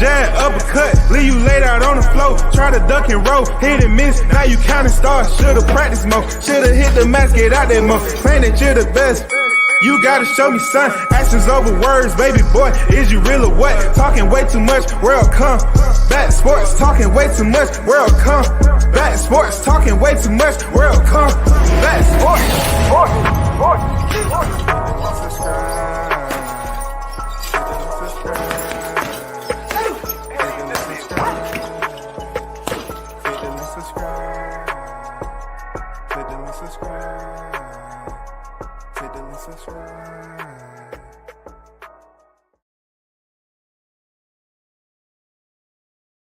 jab, uppercut, leave you laid out on the floor. Try to duck and roll, hit and miss, now you counting stars. Should've practiced more, should've hit the mask, get out there more. Claim that you're the best. You gotta show me, son. Actions over words, baby boy. Is you real or what? Talking way too much, world come. Back sports, talking way too much, world come. Back sports, talking way too much, world come. Back sports,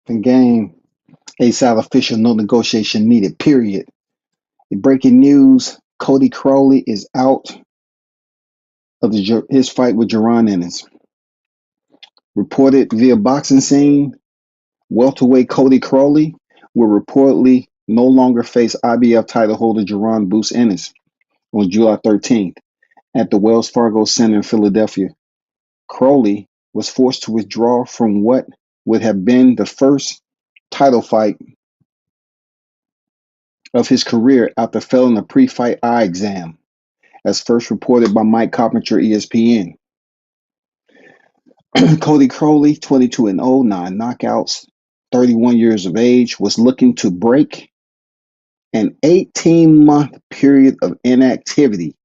The game, A-Side official, no negotiation needed, period. The breaking news, Cody Crowley is out of his fight with Jaron Ennis. Reported via Boxing Scene, welterweight Cody Crowley will reportedly no longer face IBF title holder Jaron Ennis on July 13th at the Wells Fargo Center in Philadelphia. Crowley was forced to withdraw from what would have been the first title fight of his career after failing a pre-fight eye exam, as first reported by Mike Carpenter, ESPN. Cody Crowley, 22-0, 9 knockouts, 31 years of age, was looking to break an 18-month period of inactivity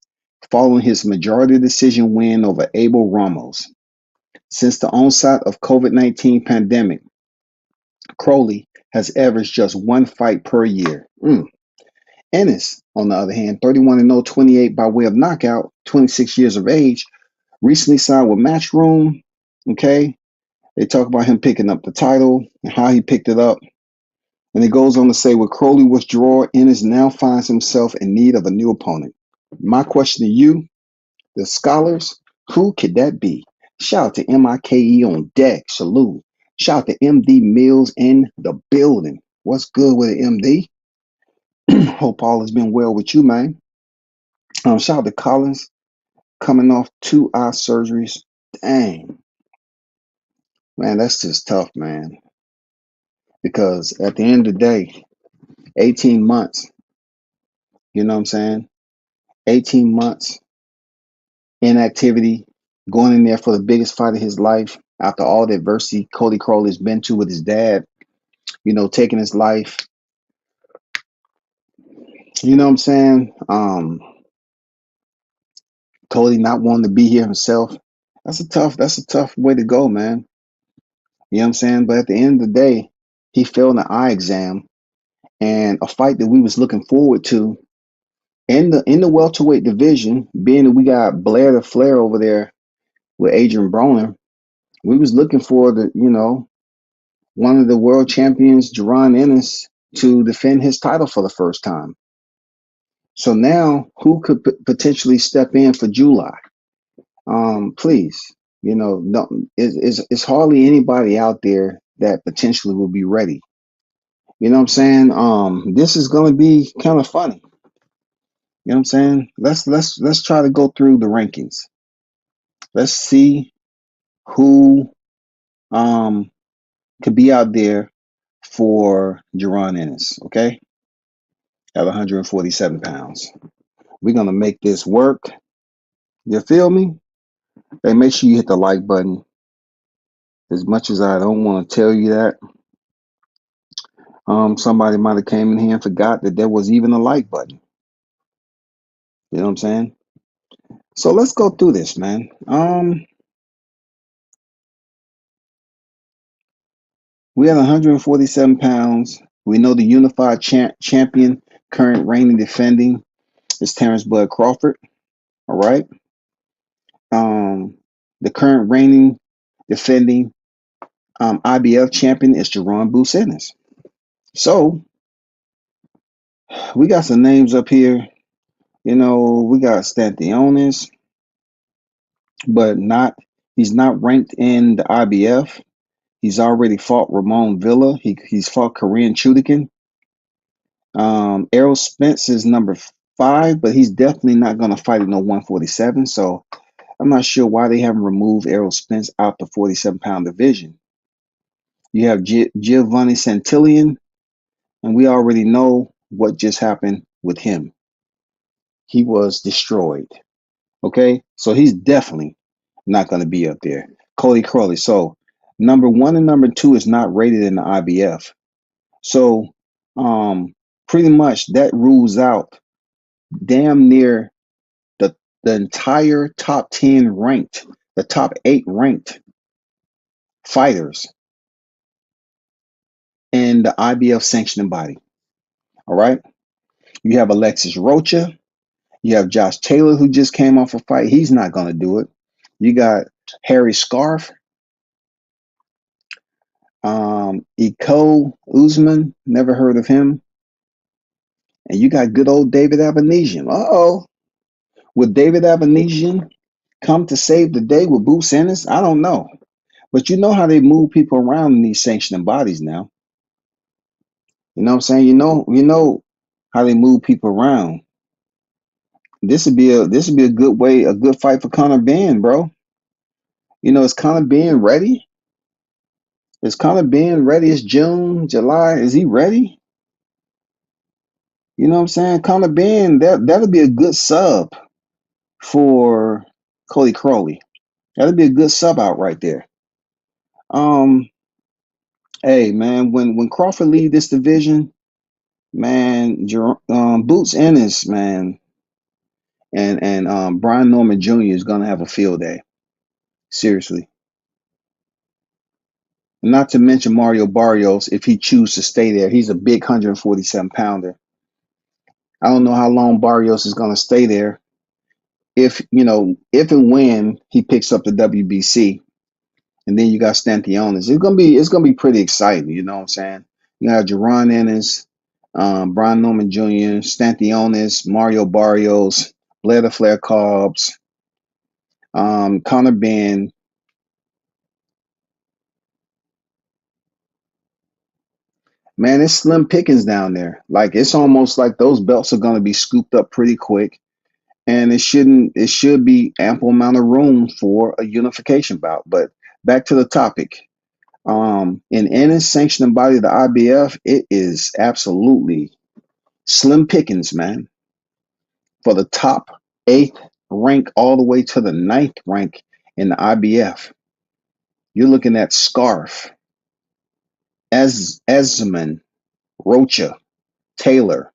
following his majority decision win over Abel Ramos. Since the onset of COVID-19 pandemic, Crowley has averaged just one fight per year. Ennis, on the other hand, 31-0, 28 by way of knockout, 26 years of age, recently signed with Matchroom. Okay, they talk about him picking up the title and how he picked it up. And it goes on to say, with Crowley withdrawal, Ennis now finds himself in need of a new opponent. My question to you, the scholars, who could that be? Shout out to MIKE on deck. Salute. Shout out to MD Mills in the building. What's good with it, MD? Hope all has been well with you, man. Shout out to Collins coming off 2 eye surgeries. Dang. Man, that's just tough, man. Because at the end of the day, 18 months, you know what I'm saying? 18 months inactivity, going in there for the biggest fight of his life after all the adversity Cody Crowley's been to with his dad, you know, taking his life. You know what I'm saying? Cody not wanting to be here himself. That's a tough way to go, man. You know what I'm saying? But at the end of the day, he failed an eye exam, and a fight that we was looking forward to in the welterweight division, being that we got Blair the Flair over there with Adrian Broner, we was looking for one of the world champions, Jaron Ennis, to defend his title for the first time. So now, who could potentially step in for July? Please, it's hardly anybody out there that potentially will be ready. You know what I'm saying? This is going to be kind of funny. You know what I'm saying? Let's try to go through the rankings. Let's see who could be out there for Jaron Ennis, okay? At 147 pounds. We're going to make this work. You feel me? Hey, make sure you hit the like button. As much as I don't want to tell you that, somebody might have came in here and forgot that there was even a like button. You know what I'm saying? So let's go through this, man. We had 147 pounds. We know the unified champion, current reigning defending, is Terrence Bud Crawford. All right. The current reigning defending IBF champion is Jaron Ennis. So we got some names up here. You know, we got Stanthionis, but he's not ranked in the IBF. He's already fought Ramon Villa. He's fought Korean Chudikin. Errol Spence is number 5, but he's definitely not going to fight at no 147. So I'm not sure why they haven't removed Errol Spence out the 47-pound division. You have Giovanni Santillan, and we already know what just happened with him. He was destroyed. Okay, so he's definitely not going to be up there. Cody Crowley. So number one and number two is not rated in the IBF. So pretty much that rules out damn near the entire top 10 ranked, the top 8 ranked fighters in the IBF sanctioning body. All right. You have Alexis Rocha. You have Josh Taylor, who just came off a fight. He's not going to do it. You got Harry Scarf, Iko Usman, never heard of him. And you got good old David Avanesian. Uh-oh. Would David Avanesian come to save the day with Boots Ennis? I don't know. But you know how they move people around in these sanctioning bodies now. You know what I'm saying? You know how they move people around. This would be a good way, a good fight for Conor Benn, bro. You know, is Conor Benn ready? Is Conor Benn ready? It's June, July. Is he ready? You know what I'm saying? Conor Benn, that'll be a good sub for Cody Crowley. That'll be a good sub out right there. Um, hey man, when Crawford leave this division, man, Boots Ennis, man, and Brian Norman Jr. is gonna have a field day. Seriously. Not to mention Mario Barrios, if he chooses to stay there. He's a big 147 pounder. I don't know how long Barrios is gonna stay there. If and when he picks up the WBC, and then you got Stantionis. It's gonna be pretty exciting, you know what I'm saying? You got Jaron Ennis, Brian Norman Jr., Stantionis, Mario Barrios, Blair the Flair Cobbs, Conor Benn. Man, it's slim pickings down there. Like it's almost like those belts are gonna be scooped up pretty quick. And it should be ample amount of room for a unification bout. But back to the topic. In Ennis sanctioning body of the IBF, it is absolutely slim pickings, man. For the top 8th rank all the way to the 9th rank in the IBF. You're looking at Scarf, Esman, Rocha, Taylor,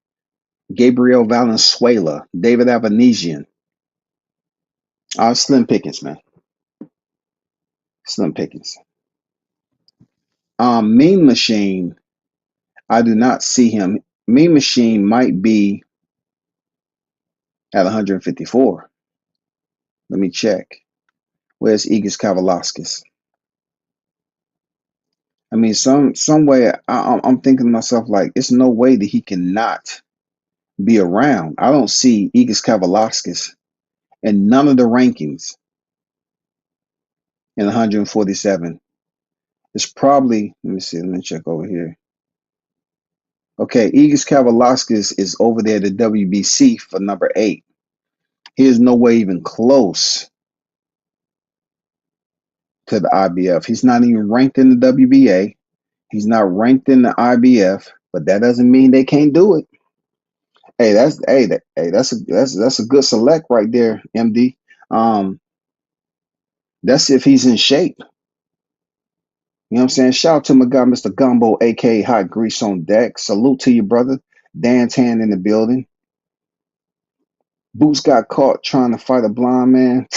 Gabriel Valenzuela, David Avanesian. Slim pickings, man. Slim pickings. Mean Machine, I do not see him. Mean Machine might be at 154. Let me check. Where's Igis Kavalaskis? I mean, some way I'm thinking to myself like, it's no way that he cannot be around. I don't see Igis Kavalaskis in none of the rankings in 147. It's probably, let me see, let me check over here. Okay, Igis Kavalaskis is over there at the WBC for number 8. He is no way even close to the IBF. He's not even ranked in the WBA. He's not ranked in the IBF, but that doesn't mean they can't do it. Hey, that's a good select right there, MD. Um, that's if he's in shape. You know what I'm saying? Shout out to my guy, Mr. Gumbo, aka Hot Grease on deck. Salute to you, brother. Dan's hand in the building. Boots got caught trying to fight a blind man.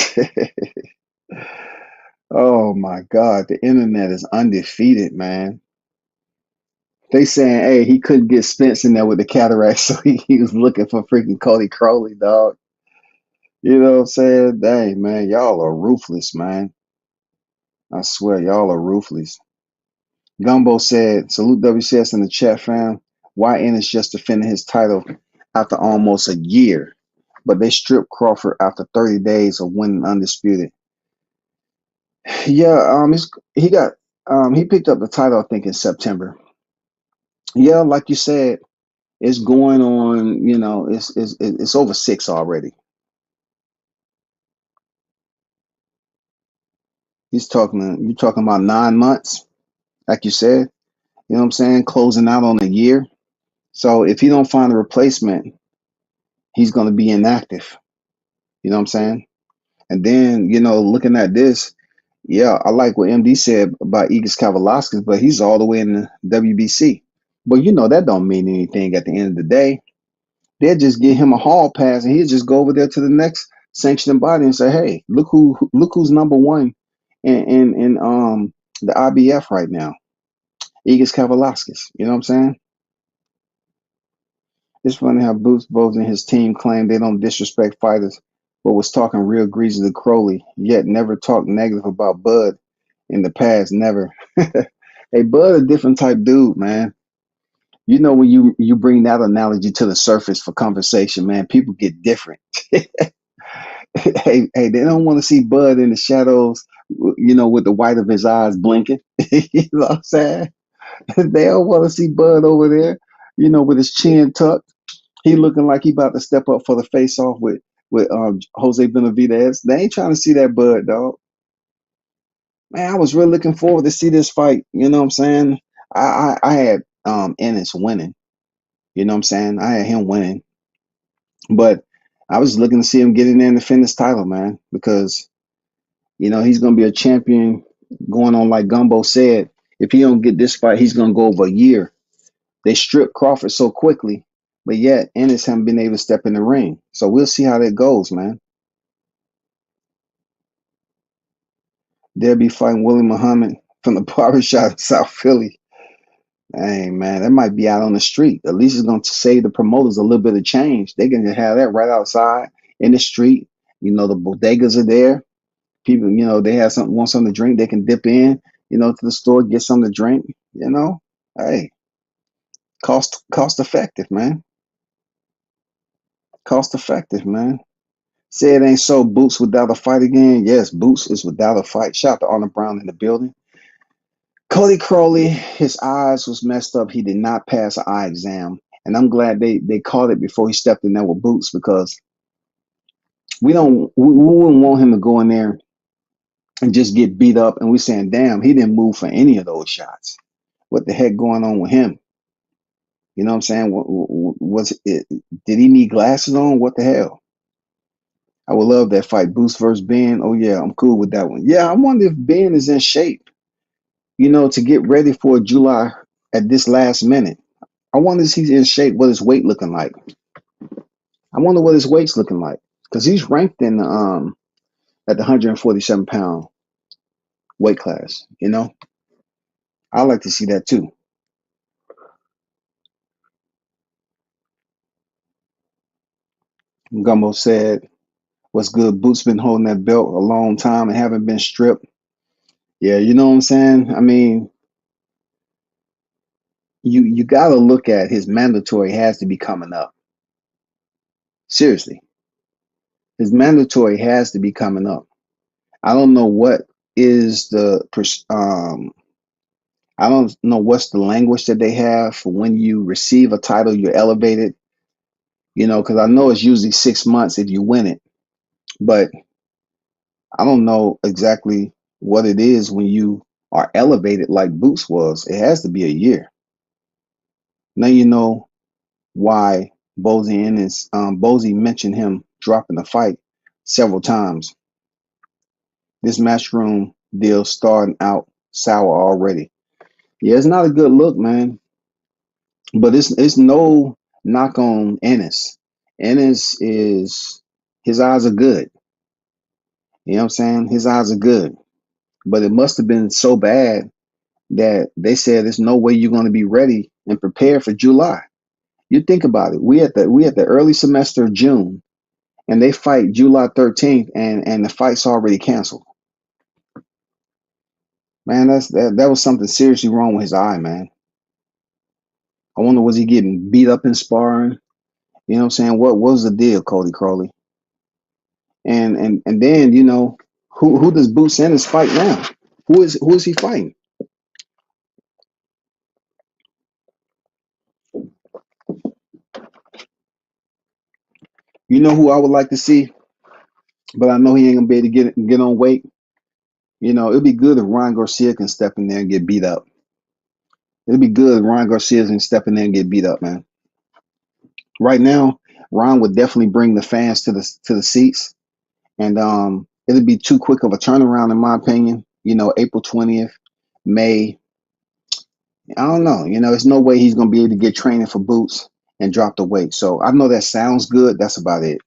Oh my God, the internet is undefeated, man. They saying, hey, he couldn't get Spence in there with the cataract, so he was looking for freaking Cody Crowley, dog. You know what I'm saying? Dang, man, y'all are ruthless, man. I swear, y'all are ruthless. Gumbo said, salute WCS in the chat, fam. Why Ennis just defending his title after almost a year, but they stripped Crawford after 30 days of winning undisputed? Yeah, he picked up the title, I think, in September. Yeah, like you said, it's going on, it's over 6 already. You're talking about 9 months. like you said. You know what I'm saying? Closing out on a year. So if he don't find a replacement, he's going to be inactive. You know what I'm saying? And then, looking at this, yeah, I like what MD said about Igis Kavalauskas, but he's all the way in the WBC. But that don't mean anything at the end of the day. They'll just give him a hall pass and he'll just go over there to the next sanctioning body and say, hey, look who's number one in the IBF right now. Igis Kavalauskas. You know what I'm saying? It's funny how Boots Bose and his team claim they don't disrespect fighters, but was talking real greasy to Crowley, yet never talked negative about Bud in the past. Never. Hey, Bud, a different type dude, man. When you bring that analogy to the surface for conversation, man, people get different. Hey, they don't want to see Bud in the shadows, with the white of his eyes blinking. You know what I'm saying? They don't want to see Bud over there, with his chin tucked. He looking like he about to step up for the face off with Jose Benavidez. They ain't trying to see that Bud, dog. Man, I was really looking forward to see this fight. You know what I'm saying? I had Ennis winning. You know what I'm saying? I had him winning. But I was looking to see him get in there and defend his title, man, because he's gonna be a champion going on like Gumbo said. If he don't get this fight, he's gonna go over a year. They stripped Crawford so quickly, but yet Ennis haven't been able to step in the ring. So we'll see how that goes, man. They'll be fighting Willie Muhammad from the barbershop in South Philly. Hey, man, that might be out on the street. At least it's going to save the promoters a little bit of change. They can have that right outside in the street. The bodegas are there. People, they have something, want something to drink. They can dip in, to the store, get something to drink. Hey, cost effective, man. Cost effective, man. Say it ain't so. Boots without a fight again. Yes, Boots is without a fight. Shout out to Arnold Brown in the building. Cody Crowley, his eyes was messed up. He did not pass an eye exam. And I'm glad they caught it before he stepped in there with Boots, because we wouldn't want him to go in there and just get beat up. And we saying, damn, he didn't move for any of those shots. What the heck going on with him? You know what I'm saying? Was it? Did he need glasses on? What the hell? I would love that fight. Boots versus Ben. Oh yeah, I'm cool with that one. Yeah, I wonder if Ben is in shape, to get ready for July at this last minute. I wonder if he's in shape, what his weight looking like. I wonder what his weight's looking like. Because he's ranked in at the 147-pound weight class, I like to see that too. Gumbo said, what's good? Boots been holding that belt a long time and haven't been stripped. Yeah, you know what I'm saying? I mean, you got to look at his mandatory has to be coming up. Seriously. His mandatory has to be coming up. I don't know what is I don't know what's the language that they have for when you receive a title, you're elevated, because I know it's usually 6 months if you win it, but I don't know exactly what it is when you are elevated like Boots was. It has to be a year. Now you know why Bozy mentioned him dropping the fight several times. This matchroom deal starting out sour already. Yeah, it's not a good look, man. But it's no knock on Ennis. Ennis is his eyes are good. You know what I'm saying? His eyes are good. But it must have been so bad that they said there's no way you're going to be ready and prepared for July. You think about it. We at the early semester of June, and they fight July 13th, and the fight's already canceled. Man, that was something seriously wrong with his eye, man. I wonder, was he getting beat up in sparring? You know what I'm saying? What was the deal, Cody Crowley? And then, who does Boots Ennis fight now? Who is he fighting? You know who I would like to see, but I know he ain't gonna be able to get on weight. It'd be good if Ryan Garcia can step in there and get beat up. It'd be good if Ryan Garcia didn't step in there and get beat up, man. Right now, Ron would definitely bring the fans to the seats, and it'd be too quick of a turnaround, in my opinion. April 20th, May. I don't know. There's no way he's gonna be able to get training for Boots and drop the weight. So I know that sounds good. That's about it.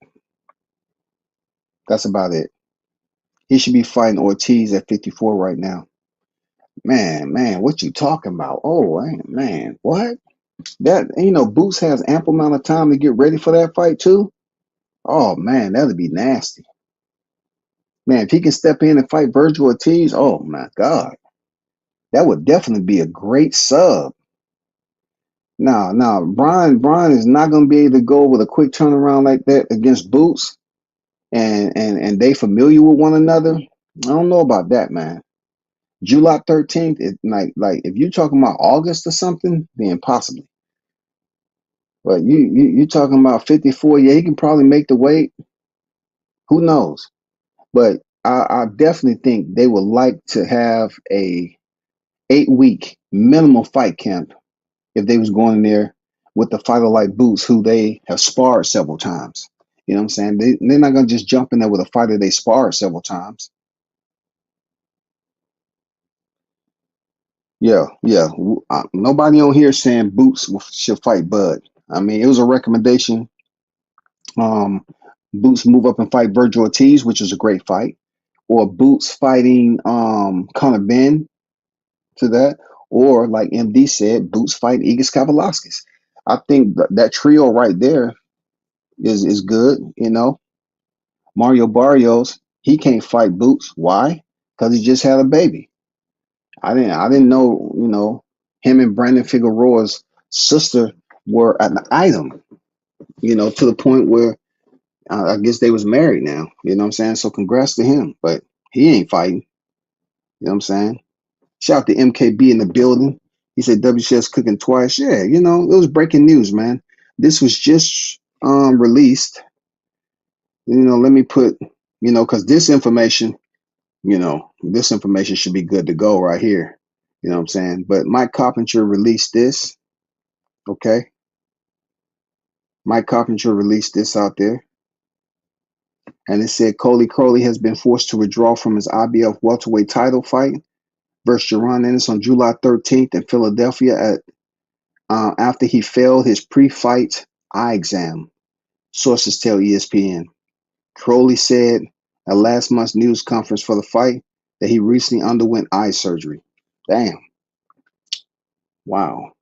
That's about it. He should be fighting Ortiz at 54 right now. Man, what you talking about? Oh, man, what? That Boots has ample amount of time to get ready for that fight too. Oh man, that'd be nasty. Man, if he can step in and fight Virgil Ortiz, oh my God, that would definitely be a great sub. Now, Brian is not gonna be able to go with a quick turnaround like that against Boots, and they familiar with one another. I don't know about that, man. July 13th, like if you're talking about August or something, then possibly. But you talking about 54? Yeah, he can probably make the weight. Who knows? But I definitely think they would like to have a 8-week minimum fight camp if they was going in there with the fighter like Boots, who they have sparred several times. You know what I'm saying? They're not gonna just jump in there with a fighter they sparred several times. Yeah. Nobody on here saying Boots should fight Bud. I mean, it was a recommendation. Um, Boots move up and fight Virgil Ortiz, which is a great fight, or Boots fighting Conor Ben to that, or like MD said, Boots fighting Igis Kavalaskis. I think that trio right there is good. Mario Barrios, he can't fight Boots. Why? Because he just had a baby. I didn't know, him and Brandon Figueroa's sister were an item, to the point where I guess they was married now. You know what I'm saying? So congrats to him. But he ain't fighting. You know what I'm saying? Shout out to MKB in the building. He said WCS cooking twice. Yeah, it was breaking news, man. This was just released. Let me put, because this information should be good to go right here. You know what I'm saying? But Mike Coppinger released this. Okay. Mike Coppinger released this out there. And it said Cody Crowley has been forced to withdraw from his IBF welterweight title fight versus Jaron Ennis on July 13th in Philadelphia after he failed his pre-fight eye exam. Sources tell ESPN. Crowley said at last month's news conference for the fight that he recently underwent eye surgery. Damn. Wow.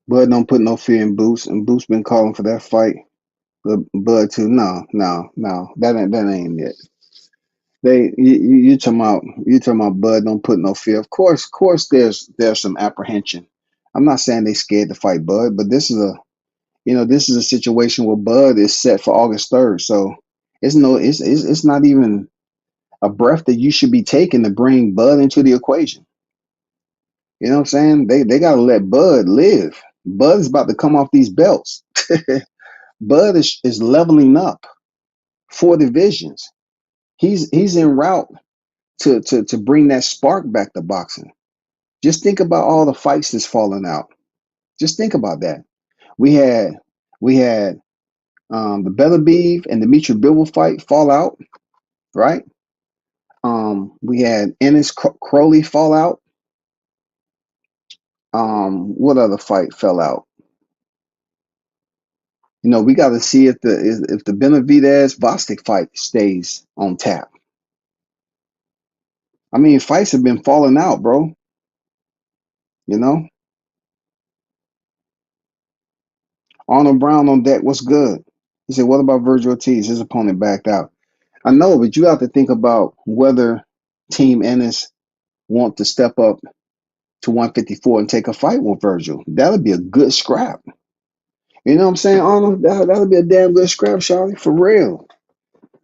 Bud don't put no fear in Boots, and Boots been calling for that fight. But Bud too. No. That ain't it. You talking about Bud don't put no fear. Of course there's some apprehension. I'm not saying they scared to fight Bud, but this is a situation where Bud is set for August 3rd. So it's not even a breath that you should be taking to bring Bud into the equation. You know what I'm saying? They gotta let Bud live. Bud is about to come off these belts. Bud is leveling up 4 divisions. He's en route to bring that spark back to boxing. Just think about all the fights that's falling out. Just think about that. We had the Beterbiev and Dimitri Bivol fight fall out, right? We had Ennis Crowley fall out. What other fight fell out? We got to see if the Benavidez Bostic fight stays on tap. I mean, fights have been falling out, bro. You know, Arnold Brown on deck. What's good? He said, "What about Virgil Ortiz? His opponent backed out." I know, but you have to think about whether Team Ennis want to step up to 154 and take a fight with Virgil. That'll be a good scrap. You know what I'm saying, Arnold? That'll be a damn good scrap, Charlie, for real.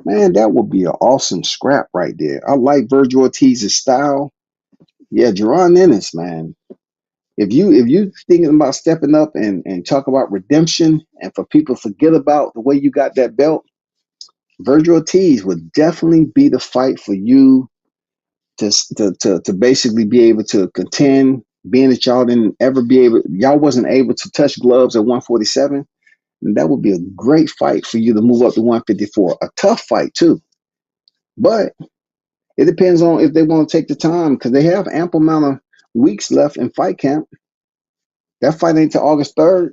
Man, that would be an awesome scrap right there. I like Virgil Ortiz's style. Yeah, Jaron Ennis, man. If you thinking about stepping up and talk about redemption and for people to forget about the way you got that belt, Virgil Ortiz would definitely be the fight for you. to basically be able to contend, being that y'all wasn't able to touch gloves at 147. And that would be a great fight for you to move up to 154. A tough fight too, but it depends on if they want to take the time because they have ample amount of weeks left in fight camp. That fight ain't till August 3rd.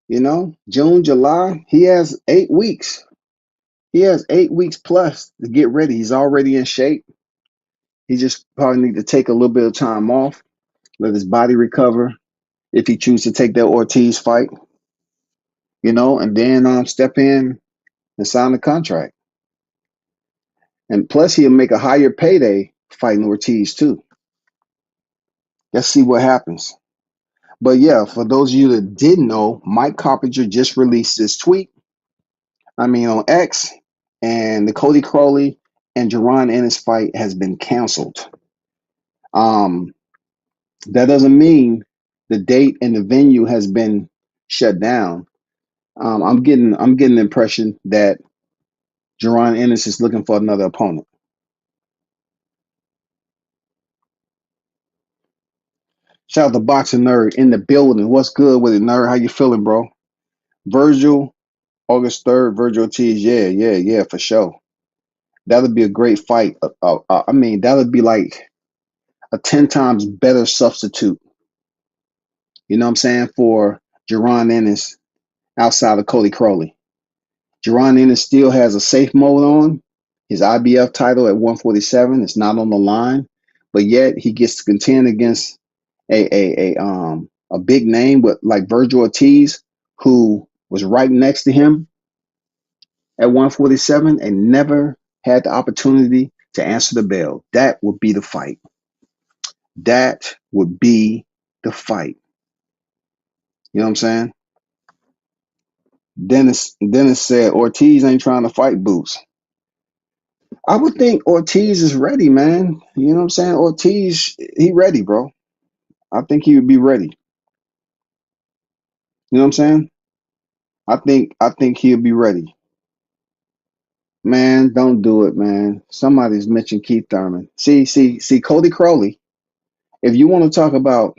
June, July. He has 8 weeks. He has 8 weeks plus to get ready. He's already in shape. He just probably need to take a little bit of time off, let his body recover. If he chooses to take that Ortiz fight, and then step in and sign the contract. And plus, he'll make a higher payday fighting Ortiz too. Let's see what happens. But yeah, for those of you that didn't know, Mike Carpenter just released this tweet. On X, and the Cody Crowley and Jaron Ennis fight has been canceled. Um, that doesn't mean the date and the venue has been shut down. I'm getting the impression that Jaron Ennis is looking for another opponent. Shout out to Boxing Nerd in the building. What's good with it, Nerd? How you feeling, bro? Virgil, August 3rd, Virgil Ortiz. Yeah, for sure. That'll be a great fight. That'll be like a 10 times better substitute. You know what I'm saying? For Jaron Ennis outside of Cody Crowley. Jaron Ennis still has a safe mode on. His IBF title at 147 is not on the line, but yet he gets to contend against a big name with like Virgil Ortiz, who was right next to him at 147 and never had the opportunity to answer the bell. That would be the fight. That would be the fight. You know what I'm saying? Dennis said Ortiz ain't trying to fight Boots. I would think Ortiz is ready, man. You know what I'm saying? Ortiz, he ready, bro. I think he would be ready. You know what I'm saying? I think he'll be ready. Man, don't do it, man. Somebody's mentioned Keith Thurman. See, Cody Crowley. If you want to talk about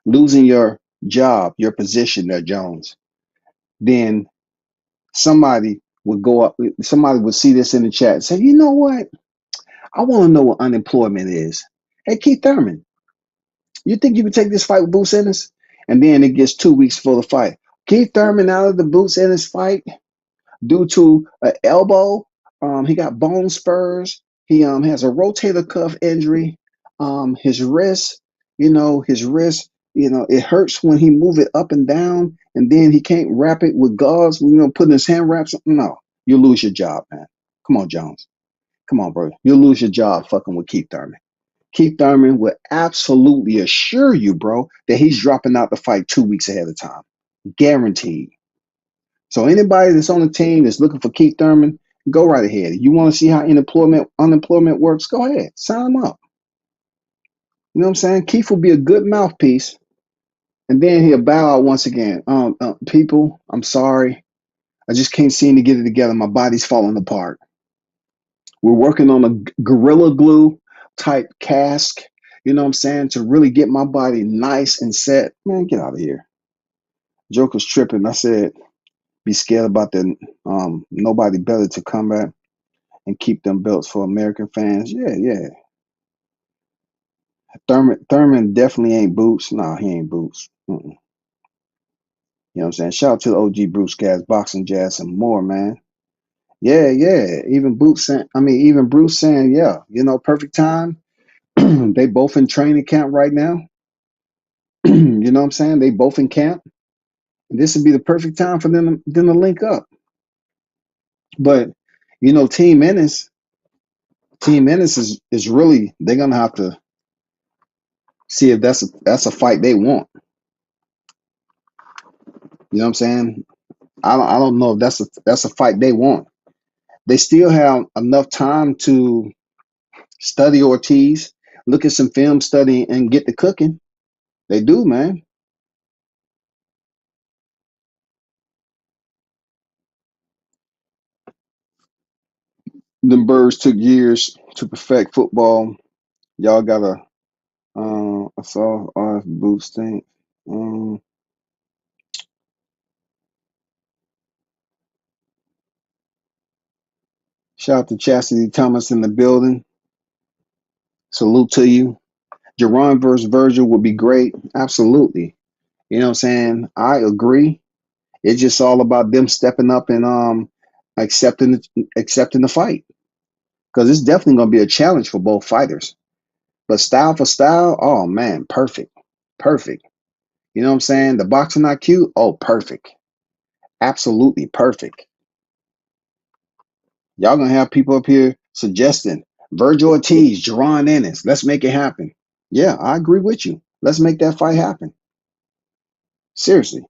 losing your job, your position there, Jones, then somebody would see this in the chat and say, you know what? I want to know what unemployment is. Hey, Keith Thurman, you think you would take this fight with Boots Ennis? And then it gets 2 weeks for the fight. Keith Thurman out of the Boots Ennis fight due to an elbow. He got bone spurs. He has a rotator cuff injury. His wrist, it hurts when he move it up and down, and then he can't wrap it with gauze. Putting his hand wraps. No, you lose your job, man. Come on, Jones. Come on, bro. You'll lose your job fucking with Keith Thurman. Keith Thurman would absolutely assure you, bro, that he's dropping out the fight 2 weeks ahead of time. Guaranteed. So anybody that's on the team that's looking for Keith Thurman, go right ahead. You want to see how unemployment works? Go ahead. Sign him up. You know what I'm saying? Keith will be a good mouthpiece. And then he'll bow out once again. People, I'm sorry. I just can't seem to get it together. My body's falling apart. We're working on a Gorilla Glue type cask, you know what I'm saying, to really get my body nice and set. Man, get out of here. Joker's tripping. I said, be scared about the nobody better to come back and keep them belts for American fans. Yeah. Thurman definitely ain't Boots. Nah, he ain't Boots. You know what I'm saying? Shout out to the OG Bruce Gas, Boxing Jazz, and more, man. Yeah. Even Bruce saying, yeah, perfect time. They both in training camp right now. You know what I'm saying? They both in camp. And this would be the perfect time for them to link up. But Team Ennis is really, they're gonna have to see if that's a fight they want. You know what I'm saying? I don't know if that's a fight they want. They still have enough time to study Ortiz, look at some film study, and get to cooking. They do, man. Them birds took years to perfect football. Y'all got a I saw our boots thing. Um, Shout out to Chastity Thomas in the building. Salute to you. Jaron versus Virgil would be great. Absolutely. You know what I'm saying? I agree. It's just all about them stepping up and accepting the fight. Because it's definitely gonna be a challenge for both fighters. But style for style, oh man, perfect. Perfect. You know what I'm saying? The boxing IQ, oh perfect. Absolutely perfect. Y'all gonna have people up here suggesting Virgil Ortiz, Jaron Ennis. Let's make it happen. Yeah, I agree with you. Let's make that fight happen. Seriously.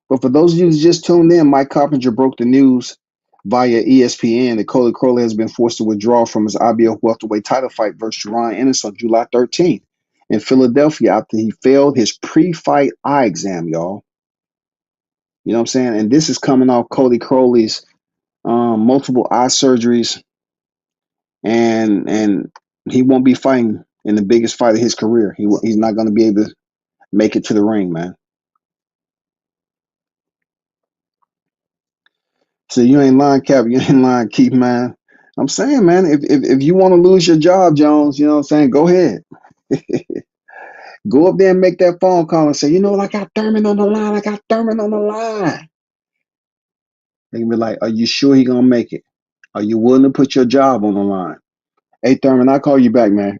But for those of you who just tuned in, Mike Coppinger broke the news via ESPN that Cody Crowley has been forced to withdraw from his IBF welterweight title fight versus Jaron Ennis on July 13th in Philadelphia after he failed his pre-fight eye exam, y'all. You know what I'm saying? And this is coming off Cody Crowley's multiple eye surgeries, and he won't be fighting in the biggest fight of his career. He's not going to be able to make it to the ring, man. So you ain't lying, Cap. You ain't lying, Keith, man. I'm saying, man, if you want to lose your job, Jones, you know what I'm saying, go ahead. Go up there and make that phone call and say, you know what, I got Thurman on the line. I got Thurman on the line. They can be like, are you sure he gonna make it? Are you willing to put your job on the line? Hey Thurman, I'll call you back, man.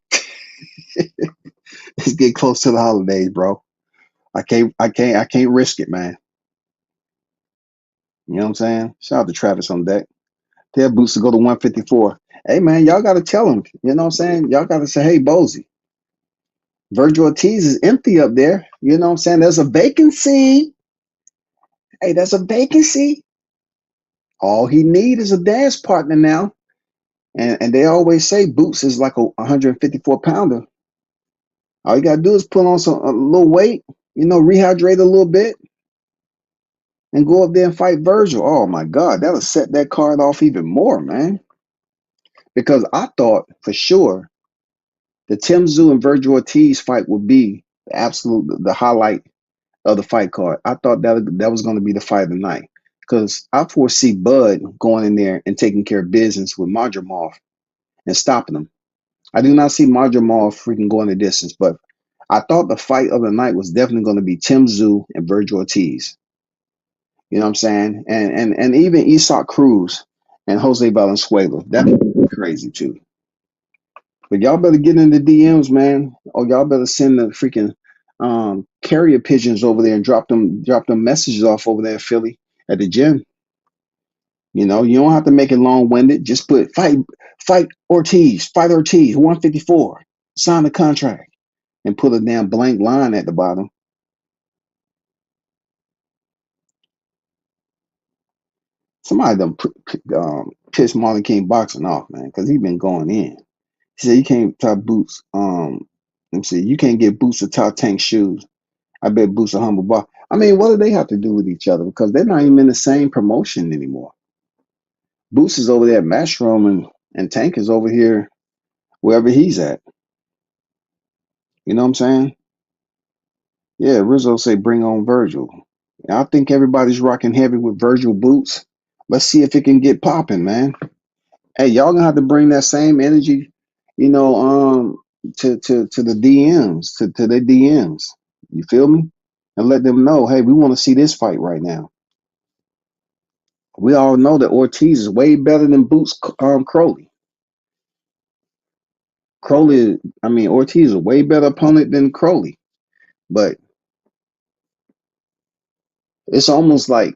Let's get close to the holidays, bro. I can't risk it, man. You know what I'm saying? Shout out to Travis on deck. Tell Boots to go to 154. Hey man, y'all gotta tell him. You know what I'm saying? Y'all gotta say, hey, Bozy, Virgil Ortiz is empty up there. You know what I'm saying? There's a vacancy. Hey, there's a vacancy. All he need is a dance partner now. And they always say Boots is like a 154 pounder. All you gotta do is put on a little weight, rehydrate a little bit, and go up there and fight Virgil. Oh my God, that'll set that card off even more, man. Because I thought for sure the Tim Tszyu and Virgil Ortiz fight would be the highlight of the fight card. I thought that was going to be the fight of the night because I foresee Bud going in there and taking care of business with Madrimov and stopping him. I do not see Madrimov freaking going the distance, but I thought the fight of the night was definitely going to be Tim Tszyu and Virgil Ortiz. You know what I'm saying? And even Isak Cruz and Jose Valenzuela. That would be crazy too. But y'all better get in the DMs, man. Or y'all better send the freaking carrier pigeons over there and drop them messages off over there in Philly at the gym. You don't have to make it long winded. Just put fight Ortiz, 154, sign the contract, and put a damn blank line at the bottom. Somebody done pissed Marlon King boxing off, man, because he been going in. He said you can't tie Boots. Let me see, you can't get Boots to tie Tank shoes. I bet Boots a humble bar. I mean, what do they have to do with each other? Because they're not even in the same promotion anymore. Boots is over there at Matchroom and Tank is over here wherever he's at. You know what I'm saying? Yeah, Rizzo say bring on Virgil. I think everybody's rocking heavy with Virgil Boots. Let's see if it can get popping, man. Hey, y'all gonna have to bring that same energy, to the DMs, to their DMs. You feel me? And let them know, hey, we want to see this fight right now. We all know that Ortiz is way better than Boots Crowley. Ortiz is a way better opponent than Crowley. But it's almost like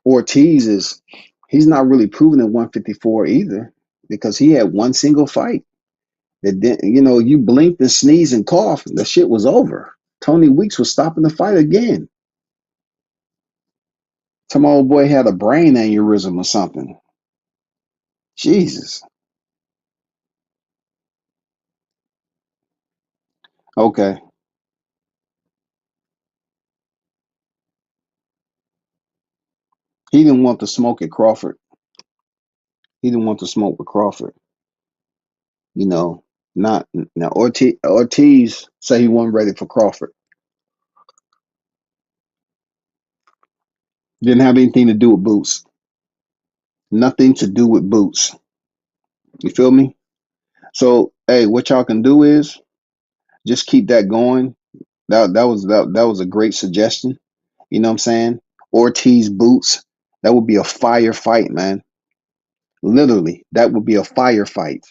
he's not really proven at 154 either because he had one single fight. That then, you blinked and sneezed and coughed, and the shit was over. Tony Weeks was stopping the fight again. Some old boy had a brain aneurysm or something. Jesus. Okay. He didn't want to smoke at Crawford. He didn't want to smoke with Crawford. You know, not now. Ortiz say he wasn't ready for Crawford. Didn't have anything to do with Boots. Nothing to do with Boots. You feel me? So, hey, what y'all can do is just keep that going. That was a great suggestion. You know what I'm saying? Ortiz Boots. That would be a fire fight, man. Literally, that would be a firefight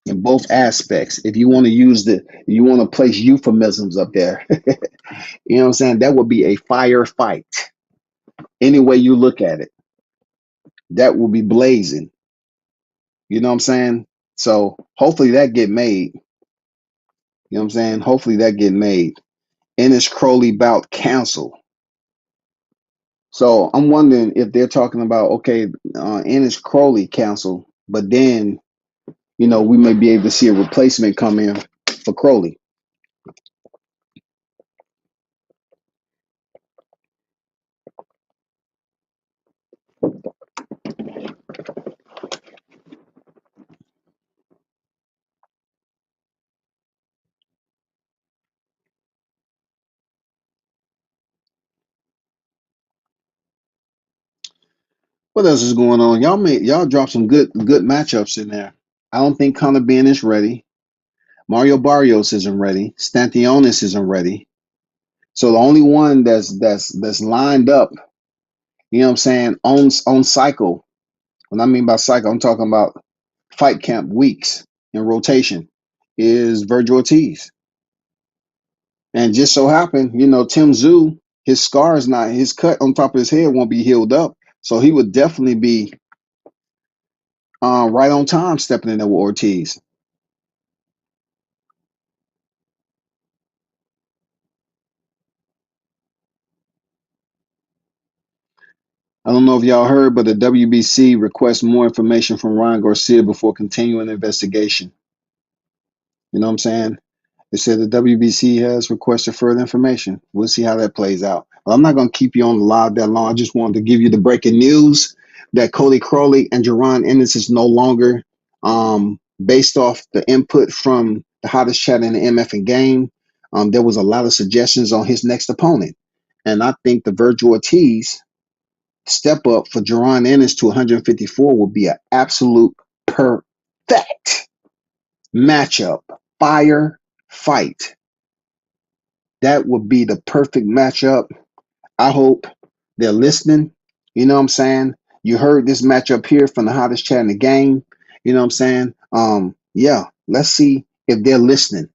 in both aspects. If you want to use you want to place euphemisms up there. You know what I'm saying? That would be a firefight. Any way you look at it, that will be blazing. You know what I'm saying? So hopefully that get made. You know what I'm saying? Hopefully that get made. Ennis Crowley bout cancel. So I'm wondering if they're talking about okay, Ennis Crowley cancel, but then we may be able to see a replacement come in for Crowley. What else is going on? Y'all drop some good matchups in there. I don't think Conor Ben is ready. Mario Barrios isn't ready. Stantionis isn't ready. So the only one that's lined up, you know what I'm saying, on cycle. When I mean by cycle, I'm talking about fight camp weeks in rotation, is Virgil Ortiz. And just so happened, Tim Zoo, his cut on top of his head won't be healed up. So he would definitely be right on time stepping in there with Ortiz. I don't know if y'all heard, but the WBC requests more information from Ryan Garcia before continuing the investigation. You know what I'm saying? They said the WBC has requested further information. We'll see how that plays out. Well, I'm not going to keep you on the live that long. I just wanted to give you the breaking news that Cody Crowley and Jaron Ennis is no longer, based off the input from the hottest chat in the MF and game. There was a lot of suggestions on his next opponent. And I think the Virgil Ortiz step up for Jaron Ennis to 154 would be an absolute perfect matchup. Fire fight. That would be the perfect matchup. I hope they're listening. You know what I'm saying? You heard this matchup here from the hottest chat in the game. You know what I'm saying? Yeah, let's see if they're listening.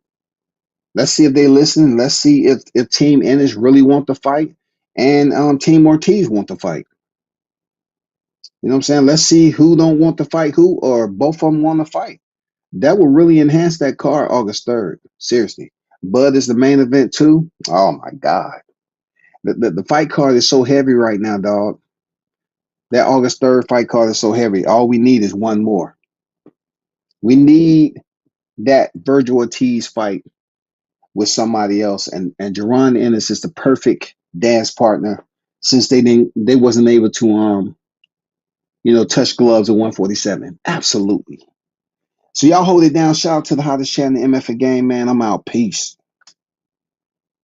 Let's see if they're listening. Let's see if Team Ennis really want to fight and Team Ortiz want to fight. You know what I'm saying? Let's see who don't want to fight who, or both of them want to fight. That will really enhance that card August 3rd. Seriously. Bud is the main event too. Oh my God. The fight card is so heavy right now, dog. That August 3rd fight card is so heavy. All we need is one more. We need that Virgil Ortiz fight with somebody else. And Jaron Ennis is the perfect dance partner since they wasn't able to touch gloves at 147. Absolutely. So y'all hold it down. Shout out to the hottest chat in the MFA game, man. I'm out. Peace.